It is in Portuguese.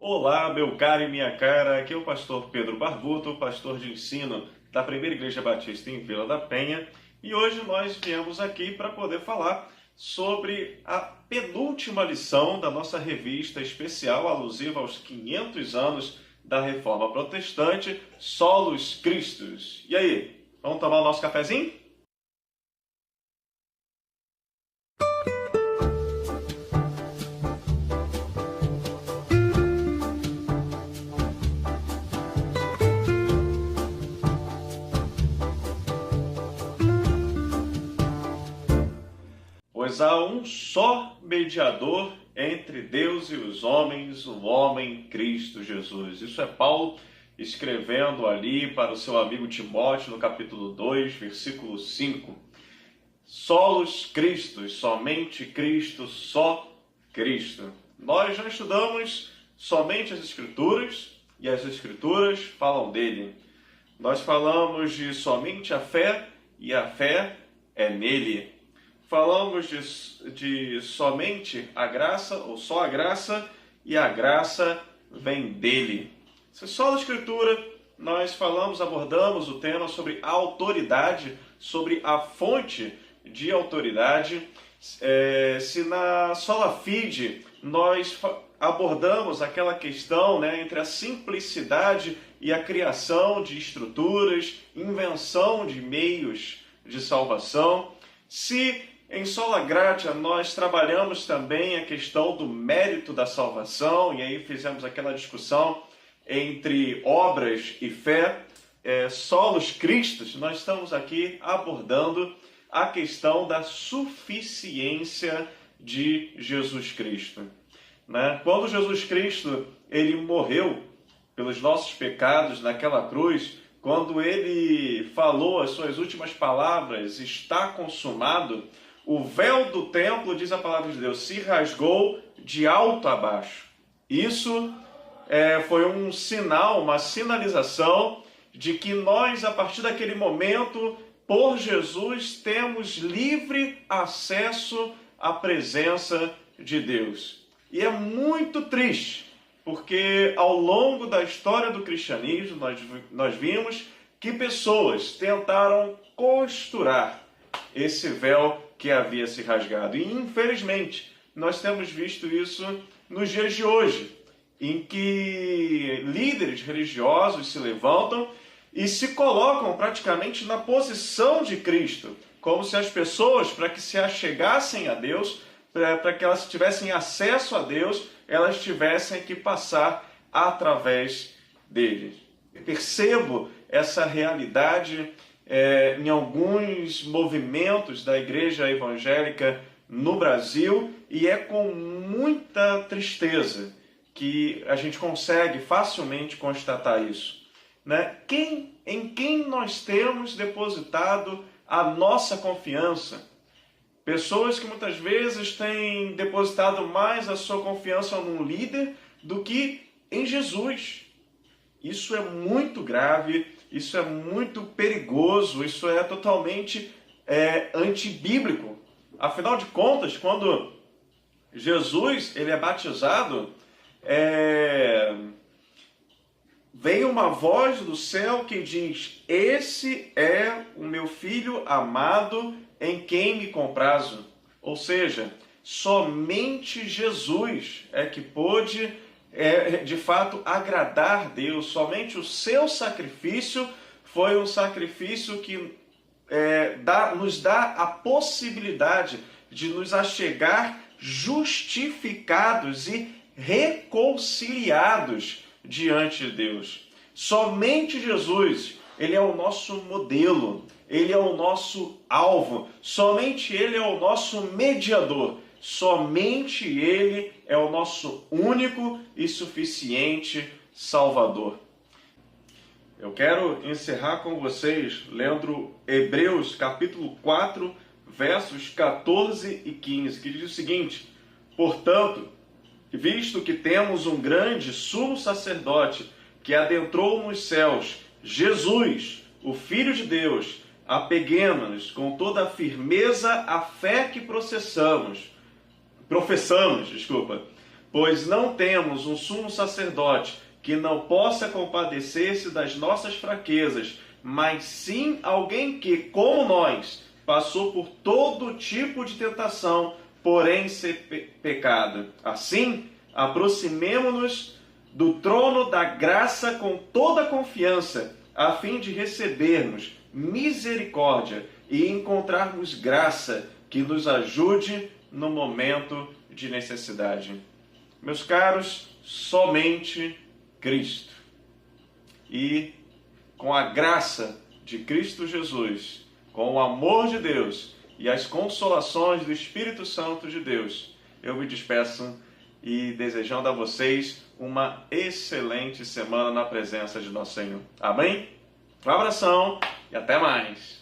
Olá, meu caro e minha cara, aqui é o pastor Pedro Barbuto, pastor de ensino da Primeira Igreja Batista em Vila da Penha, e hoje nós viemos aqui para poder falar sobre a penúltima lição da nossa revista especial alusiva aos 500 anos da Reforma Protestante, Solus Christus. E aí, vamos tomar o nosso cafezinho? Pois há um só mediador entre Deus e os homens, o homem Cristo Jesus. Isso é Paulo escrevendo ali para o seu amigo Timóteo no capítulo 2, versículo 5. Solos Christus, somente Cristo, só Cristo. Nós já estudamos somente as Escrituras e as Escrituras falam dele. Nós falamos de somente a fé e a fé é nele. Falamos de somente a graça, ou só a graça, e a graça vem dele. Se só na Escritura nós abordamos o tema sobre a autoridade, sobre a fonte de autoridade. Se na Sola Fide nós abordamos aquela questão, entre a simplicidade e a criação de estruturas, invenção de meios de salvação. Se em Sola Gratia nós trabalhamos também a questão do mérito da salvação, e aí fizemos aquela discussão entre obras e fé. Solos Christus, nós estamos aqui abordando a questão da suficiência de Jesus Cristo. Quando Jesus Cristo ele morreu pelos nossos pecados naquela cruz, quando ele falou as suas últimas palavras, está consumado, o véu do templo, diz a palavra de Deus, se rasgou de alto a baixo. Isso foi um sinal, uma sinalização de que nós, a partir daquele momento, por Jesus, temos livre acesso à presença de Deus. E é muito triste, porque ao longo da história do cristianismo, nós vimos que pessoas tentaram costurar esse véu que havia se rasgado. E, infelizmente, nós temos visto isso nos dias de hoje, em que líderes religiosos se levantam e se colocam praticamente na posição de Cristo, como se as pessoas, para que se achegassem a Deus, para que elas tivessem acesso a Deus, elas tivessem que passar através dele. Eu percebo essa realidade em alguns movimentos da igreja evangélica no Brasil, e é com muita tristeza que a gente consegue facilmente constatar isso. Em quem nós temos depositado a nossa confiança? Pessoas que muitas vezes têm depositado mais a sua confiança num líder do que em Jesus. Isso é muito grave, isso é muito perigoso, isso é totalmente antibíblico. Afinal de contas, quando Jesus ele é batizado, vem uma voz do céu que diz: esse é o meu filho amado em quem me comprazo. Ou seja, somente Jesus é que pôde de fato agradar Deus. Somente o seu sacrifício foi um sacrifício que nos dá a possibilidade de nos achegar justificados e reconciliados diante de Deus. Somente Jesus, ele é o nosso modelo, ele é o nosso alvo, somente ele é o nosso mediador, somente ele é o nosso único e suficiente Salvador. Eu quero encerrar com vocês lendo Hebreus capítulo 4, versos 14 e 15, que diz o seguinte: portanto, visto que temos um grande sumo sacerdote que adentrou nos céus, Jesus, o Filho de Deus, apeguemo-nos com toda a firmeza à fé que professamos, Pois não temos um sumo sacerdote que não possa compadecer-se das nossas fraquezas, mas sim alguém que, como nós, passou por todo tipo de tentação, porém sem pecado. Assim, aproximemo-nos do trono da graça com toda confiança, a fim de recebermos misericórdia e encontrarmos graça que nos ajude no momento de necessidade. Meus caros, somente Cristo. E com a graça de Cristo Jesus, com o amor de Deus e as consolações do Espírito Santo de Deus, eu me despeço e desejando a vocês uma excelente semana na presença de nosso Senhor. Amém? Um abração e até mais!